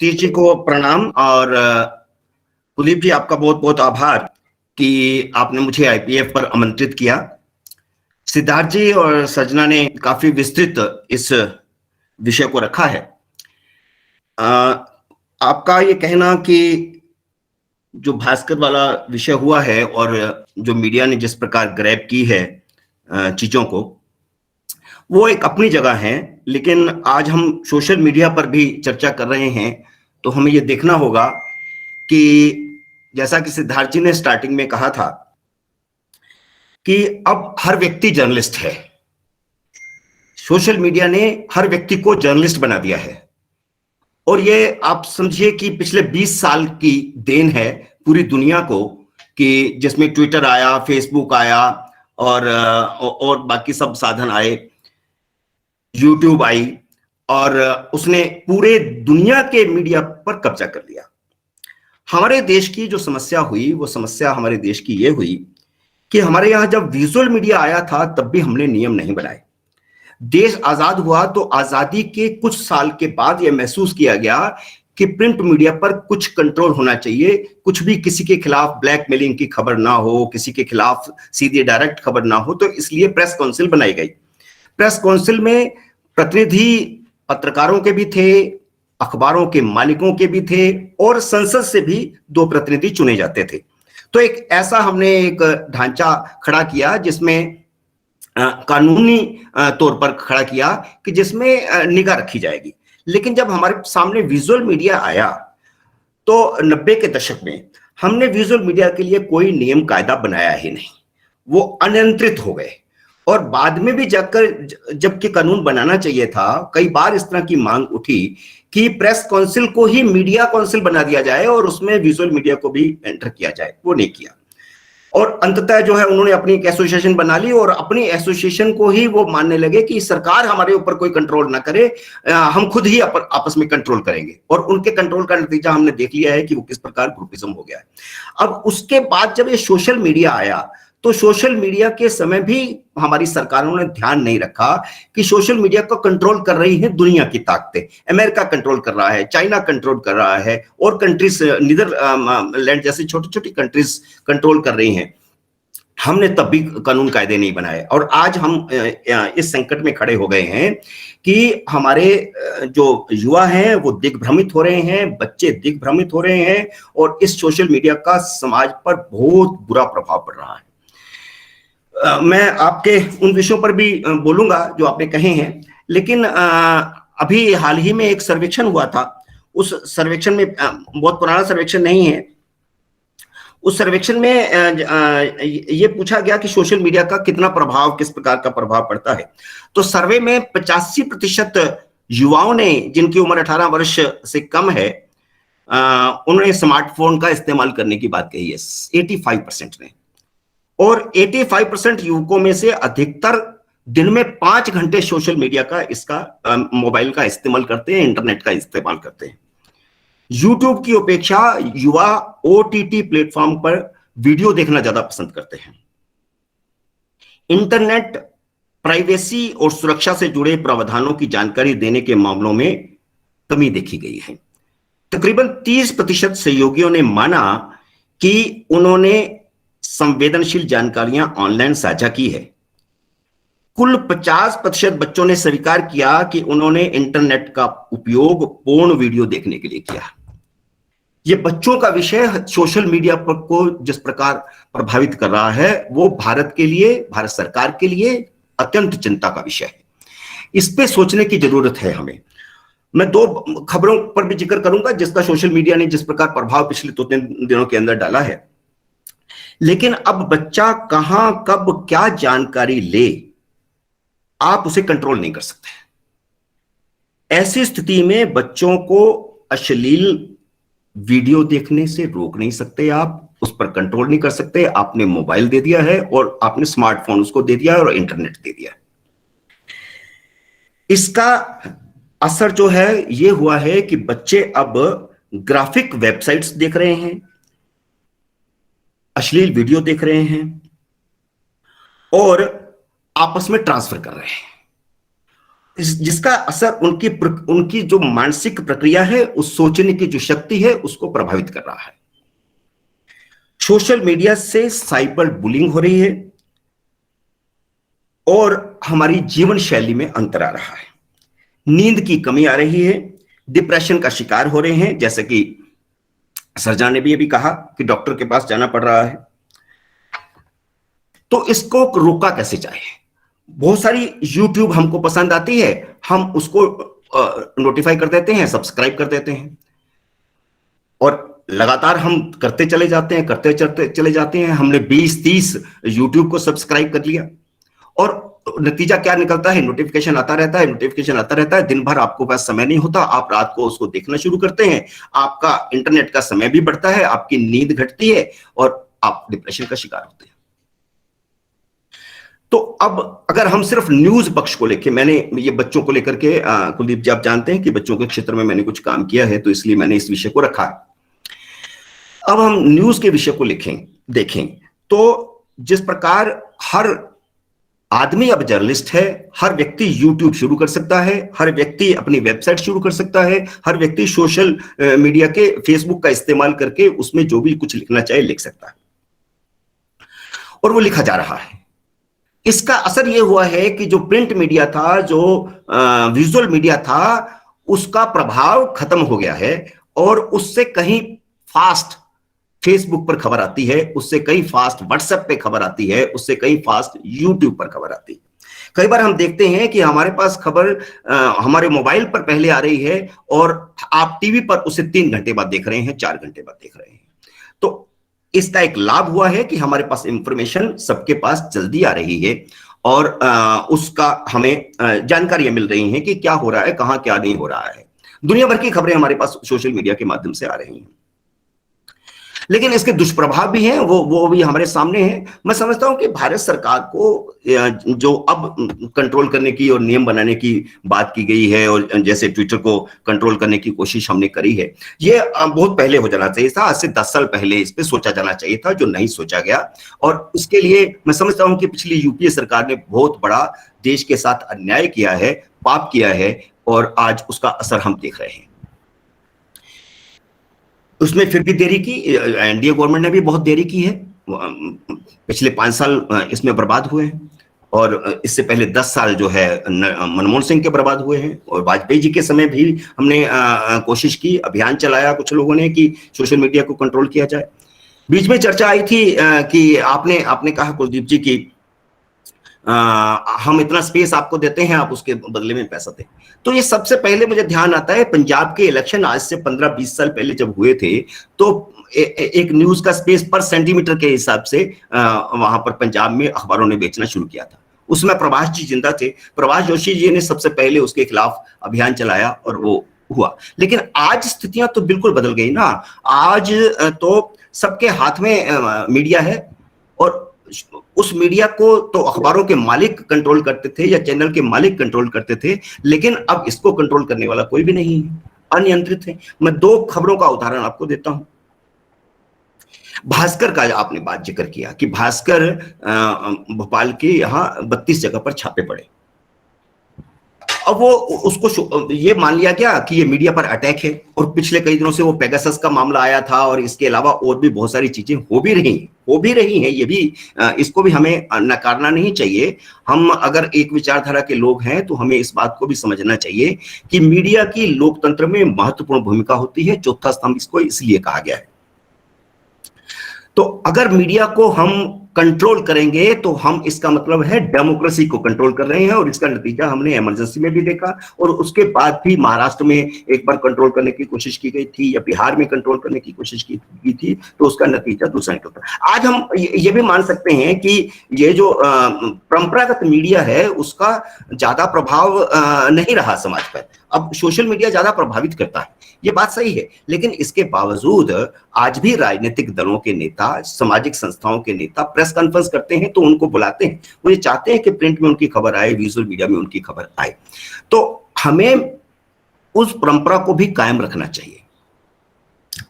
सतीश जी को प्रणाम। और कुलदीप जी, आपका बहुत बहुत आभार कि आपने मुझे आईपीएफ पर आमंत्रित किया। सिद्धार्थ जी और सजना ने काफी विस्तृत इस विषय को रखा है। आपका ये कहना कि जो भास्कर वाला विषय हुआ है और जो मीडिया ने जिस प्रकार ग्रैब की है चीजों को, वो एक अपनी जगह है। लेकिन आज हम सोशल मीडिया पर भी चर्चा कर रहे हैं, तो हमें ये देखना होगा कि जैसा कि सिद्धार्थ जी ने स्टार्टिंग में कहा था कि अब हर व्यक्ति जर्नलिस्ट है। सोशल मीडिया ने हर व्यक्ति को जर्नलिस्ट बना दिया है, और ये आप समझिए कि पिछले 20 साल की देन है पूरी दुनिया को, कि जिसमें ट्विटर आया, फेसबुक आया और बाकी सब साधन आए, यूट्यूब आई, और उसने पूरे दुनिया के मीडिया पर कब्जा कर लिया। हमारे देश की जो समस्या हुई, वो समस्या हमारे देश की ये हुई कि हमारे यहां जब विजुअल मीडिया आया था तब भी हमने नियम नहीं बनाए। देश आजाद हुआ तो आजादी के कुछ साल के बाद यह महसूस किया गया कि प्रिंट मीडिया पर कुछ कंट्रोल होना चाहिए, कुछ भी किसी के खिलाफ ब्लैकमेलिंग की खबर ना हो, किसी के खिलाफ सीधे डायरेक्ट खबर ना हो। तो इसलिए प्रेस काउंसिल बनाई गई। प्रेस काउंसिल में प्रतिनिधि पत्रकारों के भी थे, अखबारों के मालिकों के भी थे, और संसद से भी 2 प्रतिनिधि चुने जाते थे। तो एक ऐसा हमने एक ढांचा खड़ा किया जिसमें कानूनी तौर पर खड़ा किया कि जिसमें निगाह रखी जाएगी। लेकिन जब हमारे सामने विजुअल मीडिया आया तो 90 के दशक में हमने विजुअल मीडिया के लिए कोई नियम कायदा बनाया ही नहीं, वो अनियंत्रित हो गए। और बाद में भी जाकर जबकि कानून बनाना चाहिए था, कई बार इस तरह की मांग उठी कि प्रेस काउंसिल को ही मीडिया काउंसिल बना दिया जाए और उसमें विजुअल मीडिया को भी एंटर किया जाए। वो नहीं किया, और अंततः जो है उन्होंने अपनी एक एसोसिएशन बना ली, और अपनी एसोसिएशन को ही वो मानने लगे कि सरकार हमारे ऊपर कोई कंट्रोल ना करे, हम खुद ही आपस में कंट्रोल करेंगे। और उनके कंट्रोल का नतीजा हमने देख लिया है कि वो किस प्रकार ग्रुपिज्म हो गया है। अब उसके बाद जब ये सोशल मीडिया आया, तो सोशल मीडिया के समय भी हमारी सरकारों ने ध्यान नहीं रखा कि सोशल मीडिया को कंट्रोल कर रही है दुनिया की ताकतें। अमेरिका कंट्रोल कर रहा है, चाइना कंट्रोल कर रहा है, और कंट्रीज नीदरलैंड जैसी छोटी छोटी कंट्रीज कंट्रोल कर रही हैं। हमने तब भी कानून कायदे नहीं बनाए, और आज हम इस संकट में खड़े हो गए हैं कि हमारे जो युवा हैं वो दिग्भ्रमित हो रहे हैं, बच्चे दिग्भ्रमित हो रहे हैं, और इस सोशल मीडिया का समाज पर बहुत बुरा प्रभाव पड़ रहा है। मैं आपके उन विषयों पर भी बोलूंगा जो आपने कहे हैं, लेकिन अभी हाल ही में एक सर्वेक्षण हुआ था। उस सर्वेक्षण में, बहुत पुराना सर्वेक्षण नहीं है, उस सर्वेक्षण में ये पूछा गया कि सोशल मीडिया का कितना प्रभाव, किस प्रकार का प्रभाव पड़ता है। तो सर्वे में 85% युवाओं ने, जिनकी उम्र 18 वर्ष से कम है, उन्होंने स्मार्टफोन का इस्तेमाल करने की बात कही है, 85% ने। और 85% युवकों में से अधिकतर दिन में 5 घंटे सोशल मीडिया का, इसका मोबाइल का इस्तेमाल करते हैं, इंटरनेट का इस्तेमाल करते हैं। यूट्यूब की अपेक्षा युवा ओटीटी प्लेटफॉर्म पर वीडियो देखना ज्यादा पसंद करते हैं। इंटरनेट प्राइवेसी और सुरक्षा से जुड़े प्रावधानों की जानकारी देने के मामलों में कमी देखी गई है। तकरीबन 30% सहयोगियों ने माना कि उन्होंने संवेदनशील जानकारियां ऑनलाइन साझा की है। कुल 50% बच्चों ने स्वीकार किया कि उन्होंने इंटरनेट का उपयोग पूर्ण वीडियो देखने के लिए किया। ये बच्चों का विषय सोशल मीडिया पर को जिस प्रकार प्रभावित कर रहा है, वो भारत के लिए, भारत सरकार के लिए अत्यंत चिंता का विषय है। इस पे सोचने की जरूरत है हमें। मैं 2 खबरों पर भी जिक्र करूंगा जिसका सोशल मीडिया ने जिस प्रकार प्रभाव पिछले 2-3 दिनों के अंदर डाला है। लेकिन अब बच्चा कहां, कब, क्या जानकारी ले, आप उसे कंट्रोल नहीं कर सकते। ऐसी स्थिति में बच्चों को अश्लील वीडियो देखने से रोक नहीं सकते, आप उस पर कंट्रोल नहीं कर सकते। आपने मोबाइल दे दिया है, और आपने स्मार्टफोन उसको दे दिया है, और इंटरनेट दे दिया है। इसका असर जो है ये हुआ है कि बच्चे अब ग्राफिक वेबसाइट्स देख रहे हैं, अश्लील वीडियो देख रहे हैं, और आपस में ट्रांसफर कर रहे हैं। जिसका असर उनकी जो मानसिक प्रक्रिया है, उस सोचने की जो शक्ति है, उसको प्रभावित कर रहा है। सोशल मीडिया से साइबर बुलिंग हो रही है और हमारी जीवन शैली में अंतर आ रहा है। नींद की कमी आ रही है, डिप्रेशन का शिकार हो रहे हैं, जैसे कि सरजा ने भी अभी कहा कि डॉक्टर के पास जाना पड़ रहा है। तो इसको रोका कैसे जाए? बहुत सारी यूट्यूब हमको पसंद आती है, हम उसको नोटिफाई कर देते हैं, सब्सक्राइब कर देते हैं और लगातार हम करते चले जाते हैं, करते चले जाते हैं। हमने 20-30 यूट्यूब को सब्सक्राइब कर लिया और नतीजा क्या निकलता है? नोटिफिकेशन आता रहता है, नोटिफिकेशन आता रहता है। दिन भर आपको पास समय नहीं होता, आप रात को उसको देखना शुरू करते हैं, आपका इंटरनेट का समय भी बढ़ता है, आपकी नींद घटती है और आप डिप्रेशन का शिकार होते हैं। तो अब अगर हम सिर्फ न्यूज पक्ष को लेके, मैंने ये बच्चों को लेकर के, कुलदीप जी आप जानते हैं कि बच्चों के क्षेत्र में मैंने कुछ काम किया है, तो इसलिए मैंने इस विषय को रखा है। अब हम न्यूज के विषय को देखें तो जिस प्रकार हर आदमी अब जर्नलिस्ट है, हर व्यक्ति यूट्यूब शुरू कर सकता है, हर व्यक्ति अपनी वेबसाइट शुरू कर सकता है, हर व्यक्ति सोशल मीडिया के फेसबुक का इस्तेमाल करके उसमें जो भी कुछ लिखना चाहे लिख सकता है और वो लिखा जा रहा है। इसका असर ये हुआ है कि जो प्रिंट मीडिया था, जो विजुअल मीडिया था, उसका प्रभाव खत्म हो गया है और उससे कहीं फास्ट फेसबुक पर खबर आती है, उससे कहीं फास्ट व्हाट्सएप पे खबर आती है, उससे कहीं फास्ट यूट्यूब पर खबर आती है। कई बार हम देखते हैं कि हमारे पास खबर हमारे मोबाइल पर पहले आ रही है और आप टीवी पर उसे 3 घंटे बाद देख रहे हैं, 4 घंटे बाद देख रहे हैं। तो इसका एक लाभ हुआ है कि हमारे पास इंफॉर्मेशन सबके पास जल्दी आ रही है और उसका हमें जानकारियां मिल रही हैं कि क्या हो रहा है, कहां क्या नहीं हो रहा है। दुनिया भर की खबरें हमारे पास सोशल मीडिया के माध्यम से आ रही हैं। लेकिन इसके दुष्प्रभाव भी हैं, वो भी हमारे सामने हैं। मैं समझता हूं कि भारत सरकार को जो अब कंट्रोल करने की और नियम बनाने की बात की गई है और जैसे ट्विटर को कंट्रोल करने की कोशिश हमने करी है, ये बहुत पहले हो जाना चाहिए था। आज से 10 साल पहले इस पे सोचा जाना चाहिए था, जो नहीं सोचा गया। और उसके लिए मैं समझता हूं कि पिछली यूपीए सरकार ने बहुत बड़ा देश के साथ अन्याय किया है, पाप किया है और आज उसका असर हम देख रहे हैं। उसमें फिर भी देरी की, एनडीए गवर्नमेंट ने भी बहुत देरी की है। पिछले 5 साल इसमें बर्बाद हुए हैं और इससे पहले 10 साल जो है मनमोहन सिंह के बर्बाद हुए हैं और वाजपेयी जी के समय भी हमने कोशिश की, अभियान चलाया कुछ लोगों ने कि सोशल मीडिया को कंट्रोल किया जाए। बीच में चर्चा आई थी कि आपने कहा कुलदीप जी की हम इतना स्पेस आपको देते हैं, आप उसके बदले में पैसा दें। तो ये सबसे पहले मुझे ध्यान आता है पंजाब के इलेक्शन आज से 15-20 साल पहले जब हुए थे, तो एक न्यूज का स्पेस पर सेंटीमीटर के हिसाब से वहां पर पंजाब में अखबारों ने बेचना शुरू किया था। उसमें प्रभाष जी जिंदा थे, प्रभाष जोशी जी ने सबसे पहले उसके खिलाफ अभियान चलाया और वो हुआ। लेकिन आज स्थितियां तो बिल्कुल बदल गई ना। आज तो सबके हाथ में मीडिया है और उस मीडिया को तो अखबारों के मालिक कंट्रोल करते थे या चैनल के मालिक कंट्रोल करते थे, लेकिन अब इसको कंट्रोल करने वाला कोई भी नहीं है, अनियंत्रित है। मैं 2 खबरों का उदाहरण आपको देता हूं। भास्कर का आपने बात जिक्र किया कि भास्कर भोपाल के यहां 32 जगह पर छापे पड़े। अब वो उसको ये मान लिया गया कि ये मीडिया पर अटैक है और पिछले कई दिनों से वो पेगासस का मामला आया था और इसके अलावा और भी बहुत सारी चीजें हो भी रही हैं। ये भी इसको भी हमें नकारना नहीं चाहिए। हम अगर एक विचारधारा के लोग हैं तो हमें इस बात को भी समझना चाहिए कि मीडिया की लोकतंत्र में महत्वपूर्ण भूमिका होती है। चौथा स्तंभ इसको इसलिए कहा गया है। तो अगर मीडिया को हम कंट्रोल करेंगे तो हम, इसका मतलब है डेमोक्रेसी को कंट्रोल कर रहे हैं और इसका नतीजा हमने इमरजेंसी में भी देखा और उसके बाद भी महाराष्ट्र में एक बार कंट्रोल करने की कोशिश की गई थी या बिहार में कंट्रोल करने की कोशिश की थी, तो उसका नतीजा दूसरा निकलता। आज हम ये भी मान सकते हैं कि ये जो परंपरागत मीडिया है उसका ज्यादा प्रभाव नहीं रहा समाज पर। अब सोशल मीडिया ज्यादा प्रभावित करता है, ये बात सही है। लेकिन इसके बावजूद आज भी राजनीतिक दलों के नेता, सामाजिक संस्थाओं के नेता प्रेस कॉन्फ्रेंस करते हैं तो उनको बुलाते हैं, वो ये चाहते हैं कि प्रिंट में उनकी खबर आए, विजुअल मीडिया में उनकी खबर आए। तो हमें उस परंपरा को भी कायम रखना चाहिए।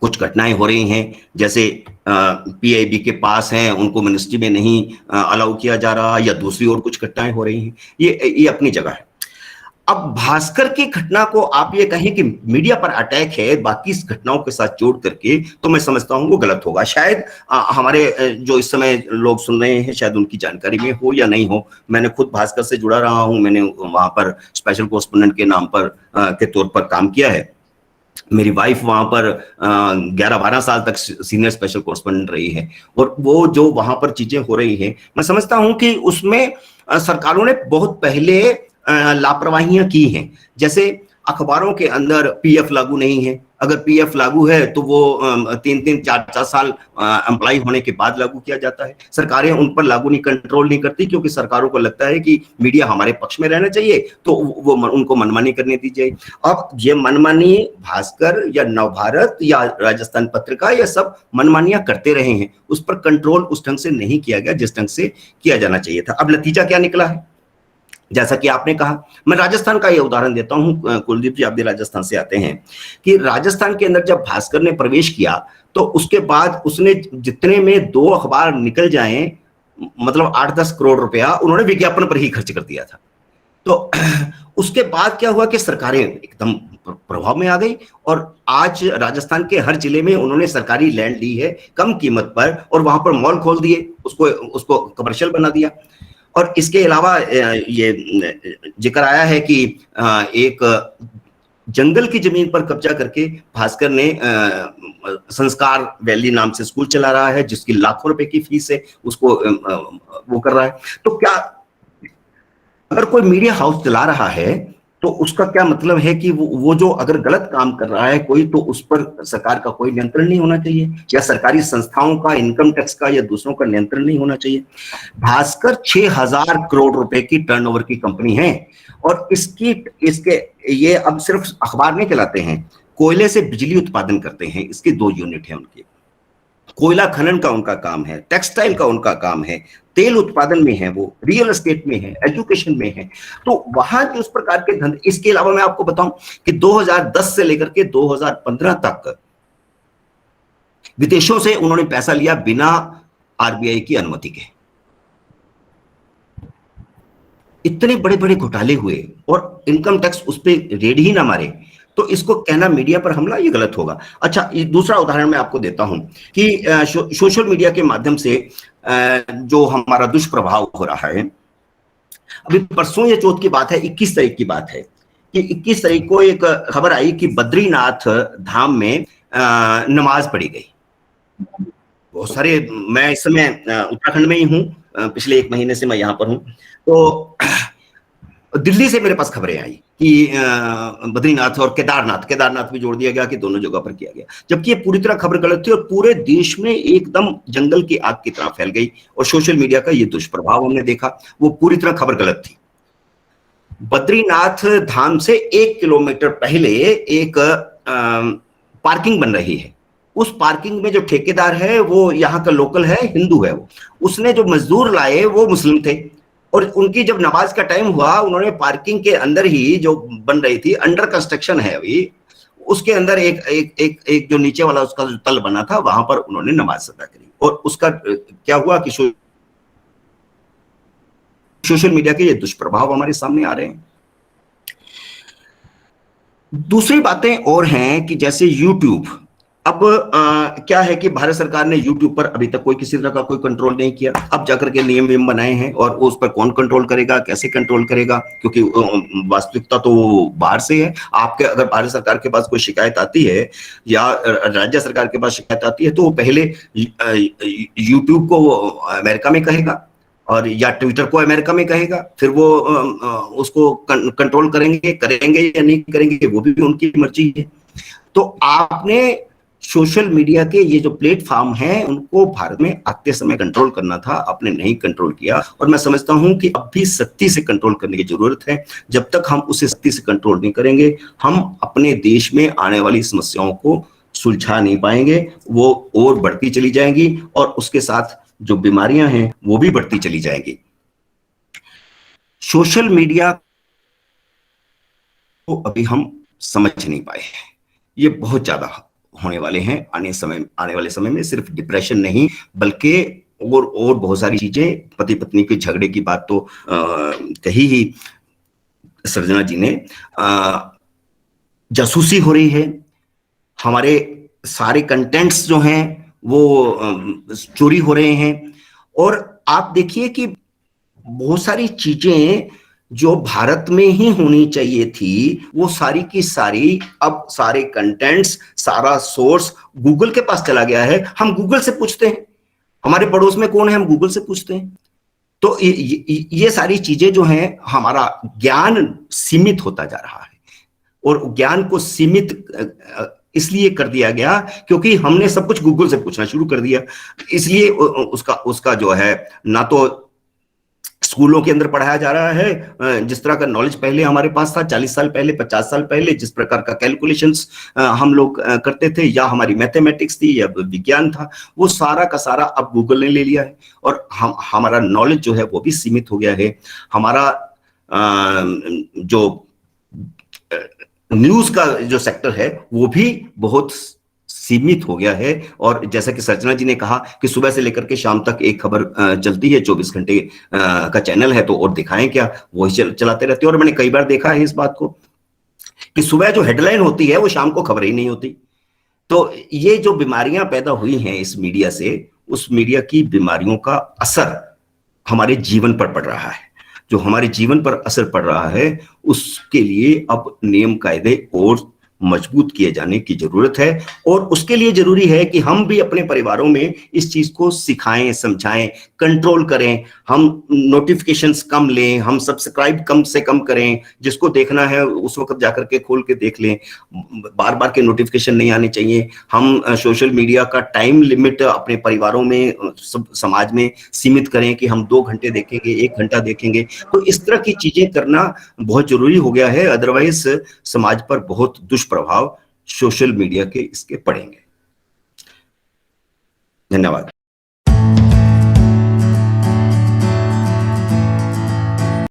कुछ घटनाएं हो रही हैं, जैसे पीआईबी के पास हैं, उनको मिनिस्ट्री में नहीं अलाउ किया जा रहा, या दूसरी ओर कुछ घटनाएं हो रही हैं, ये अपनी जगह है। अब भास्कर की घटना को आप ये कहें कि मीडिया पर अटैक है बाकी इस घटनाओं के साथ जोड़ करके, तो मैं समझता हूं वो गलत होगा। शायद हमारे जो इस समय लोग सुन रहे हैं शायद उनकी जानकारी में हो या नहीं हो। मैंने खुद भास्कर से जुड़ा रहा हूं, मैंने वहां पर स्पेशल कोरेस्पोंडेंट के नाम पर के तौर पर काम किया है। मेरी वाइफ वहां पर 11-12 साल तक सीनियर स्पेशल कोरेस्पोंडेंट रही है, और वो जो वहां पर चीजें हो रही हैं, मैं समझता हूं कि उसमें सरकारों ने बहुत पहले लापरवाहियां की हैं। जैसे अखबारों के अंदर पीएफ लागू नहीं है, अगर पीएफ लागू है तो वो 3-3 4-4 साल एम्प्लॉय होने के बाद लागू किया जाता है। सरकारें उन पर लागू नहीं, कंट्रोल नहीं करती, क्योंकि सरकारों को लगता है कि मीडिया हमारे पक्ष में रहना चाहिए, तो वो उनको मनमानी करने दी जाए। अब ये मनमानी भास्कर या नवभारत या राजस्थान पत्रिका या सब मनमानियां करते रहे हैं, उस पर कंट्रोल उस ढंग से नहीं किया गया जिस ढंग से किया जाना चाहिए था। अब नतीजा क्या निकला है, जैसा कि आपने कहा, मैं राजस्थान का ये उदाहरण देता हूं, कुलदीप जी आप भी राजस्थान से आते हैं, कि राजस्थान के अंदर जब भास्कर ने प्रवेश किया तो उसके बाद उसने जितने में 2 अखबार निकल जाएं, मतलब 8-10 करोड़ रुपया उन्होंने विज्ञापन पर ही खर्च कर दिया था। तो उसके बाद क्या हुआ कि सरकारें एकदम प्रभाव में आ गई, और आज राजस्थान के हर जिले में उन्होंने सरकारी लैंड ली है कम कीमत पर, और वहां पर मॉल खोल दिए, उसको कमर्शियल बना दिया। और इसके अलावा ये जिक्र आया है कि एक जंगल की जमीन पर कब्जा करके भास्कर ने संस्कार वैली नाम से स्कूल चला रहा है, जिसकी लाखों रुपए की फीस है, उसको वो कर रहा है। तो क्या अगर कोई मीडिया हाउस चला रहा है तो उसका क्या मतलब है कि वो जो अगर गलत काम कर रहा है कोई, तो उस पर सरकार का कोई नियंत्रण नहीं होना चाहिए, या सरकारी संस्थाओं का, इनकम टैक्स का या दूसरों का नियंत्रण नहीं होना चाहिए। भास्कर 6,000 करोड़ रुपए की टर्नओवर की कंपनी है, और इसके ये अब सिर्फ अखबार नहीं चलाते हैं, कोयले से बिजली उत्पादन करते हैं, इसकी 2 यूनिट है उनकी। कोयला खनन का उनका काम है, टेक्सटाइल का उनका काम है, तेल उत्पादन में है, वो रियल एस्टेट में है, एजुकेशन में है। तो वहां के उस प्रकार के धंधे। इसके अलावा मैं आपको बताऊं कि 2010 से लेकर के 2015 तक विदेशों से उन्होंने पैसा लिया बिना आरबीआई की अनुमति के। इतने बड़े बड़े घोटाले हुए और इनकम टैक्स उस पर रेड ही ना मारे, तो इसको कहना मीडिया पर हमला ये गलत होगा। अच्छा, ये दूसरा उदाहरण मैं आपको देता हूं कि सोशल मीडिया के माध्यम से जो हमारा दुष्प्रभाव हो रहा है। अभी परसों या चौथ की बात है, 21 तारीख की बात है कि 21 तारीख को एक खबर आई कि बद्रीनाथ धाम में नमाज पढ़ी गई। बहुत सारे, मैं इस समय उत्तराखंड में ही हूँ, पिछले 1 महीने से मैं यहाँ पर हूँ, तो दिल्ली से मेरे पास खबरें आई कि बद्रीनाथ और केदारनाथ भी जोड़ दिया गया कि दोनों जगह पर किया गया, जबकि ये पूरी तरह खबर गलत थी और पूरे देश में एकदम जंगल की आग की तरह फैल गई। और सोशल मीडिया का ये दुष्प्रभाव हमने देखा, वो पूरी तरह खबर गलत थी। बद्रीनाथ धाम से 1 किलोमीटर पहले एक पार्किंग बन रही है। उस पार्किंग में जो ठेकेदार है वो यहाँ का लोकल है, हिंदू है वो। उसने जो मजदूर लाए वो मुस्लिम थे, और उनकी जब नमाज का टाइम हुआ, उन्होंने पार्किंग के अंदर ही जो बन रही थी, अंडर कंस्ट्रक्शन है अभी, उसके अंदर एक जो नीचे वाला उसका जो तल बना था, वहां पर उन्होंने नमाज अदा करी। और उसका क्या हुआ कि सोशल मीडिया के ये दुष्प्रभाव हमारे सामने आ रहे हैं। दूसरी बातें और हैं कि जैसे यूट्यूब, अब क्या है कि भारत सरकार ने यूट्यूब पर अभी तक कोई किसी तरह का कोई कंट्रोल नहीं किया। अब जाकर के नियम बनाए हैं, और उस पर कौन कंट्रोल करेगा, कैसे कंट्रोल करेगा, क्योंकि वास्तविकता तो बाहर से है। आपके अगर भारत सरकार के पास कोई शिकायत आती है या राज्य सरकार के पास शिकायत आती है, तो वो पहले यूट्यूब को अमेरिका में कहेगा, और या ट्विटर को अमेरिका में कहेगा, फिर वो उसको कंट्रोल करेंगे या नहीं करेंगे, वो भी उनकी मर्जी है। तो आपने सोशल मीडिया के ये जो प्लेटफॉर्म हैं उनको भारत में आते समय कंट्रोल करना था, आपने नहीं कंट्रोल किया। और मैं समझता हूं कि अब भी सख्ती से कंट्रोल करने की जरूरत है। जब तक हम उसे सख्ती से कंट्रोल नहीं करेंगे, हम अपने देश में आने वाली समस्याओं को सुलझा नहीं पाएंगे, वो और बढ़ती चली जाएंगी, और उसके साथ जो बीमारियां हैं वो भी बढ़ती चली जाएंगी। सोशल मीडिया को अभी हम समझ नहीं पाए हैं, ये बहुत ज्यादा होने वाले हैं आने वाले समय में। सिर्फ डिप्रेशन नहीं, बल्कि और बहुत सारी चीजें, पति पत्नी के झगड़े की बात तो कही ही सृजना जी ने, जासूसी हो रही है, हमारे सारे कंटेंट्स जो हैं वो चोरी हो रहे हैं। और आप देखिए कि बहुत सारी चीजें जो भारत में ही होनी चाहिए थी, वो सारी की सारी, अब सारे कंटेंट्स, सारा सोर्स गूगल के पास चला गया है। हम गूगल से पूछते हैं, हमारे पड़ोस में कौन है, हम गूगल से पूछते हैं। तो ये सारी चीजें जो हैं, हमारा ज्ञान सीमित होता जा रहा है। और ज्ञान को सीमित इसलिए कर दिया गया क्योंकि हमने सब कुछ गूगल से पूछना शुरू कर दिया। इसलिए उसका उसका जो है, ना तो स्कूलों के अंदर पढ़ाया जा रहा है जिस तरह का नॉलेज पहले हमारे पास था, 40 साल पहले, 50 साल पहले, जिस प्रकार का कैलकुलेशंस हम लोग करते थे, या हमारी मैथमेटिक्स थी या विज्ञान था, वो सारा का सारा अब गूगल ने ले लिया है। और हमारा नॉलेज जो है वो भी सीमित हो गया है। हमारा जो न्यूज का जो सेक्टर है वो भी बहुत सीमित हो गया है। और जैसा कि सृजना जी ने कहा कि सुबह से लेकर के शाम तक एक खबर चलती है, 24 घंटे का चैनल है, तो और दिखाएं क्या, वही चलाते रहते हैं। और मैंने कई बार देखा है इस बात को कि सुबह जो हेडलाइन होती है वो शाम को खबर ही नहीं होती। तो ये जो बीमारियां पैदा हुई हैं इस मीडिया से, उस मीडिया की बीमारियों का असर हमारे जीवन पर पड़ रहा है। जो हमारे जीवन पर असर पड़ रहा है, उसके लिए अब नियम कायदे और मजबूत किए जाने की जरूरत है। और उसके लिए जरूरी है कि हम भी अपने परिवारों में इस चीज को सिखाएं, समझाएं, कंट्रोल करें। हम नोटिफिकेशंस कम लें, हम सब्सक्राइब कम से कम करें, जिसको देखना है उस वक्त जाकर के खोल के देख लें, बार बार के नोटिफिकेशन नहीं आने चाहिए। हम सोशल मीडिया का टाइम लिमिट अपने परिवारों में, समाज में सीमित करें कि हम 2 घंटे देखेंगे, 1 घंटा देखेंगे। तो इस तरह की चीजें करना बहुत जरूरी हो गया है, अदरवाइज समाज पर बहुत दुष्प्रभाव सोशल मीडिया के इसके पड़ेंगे। धन्यवाद।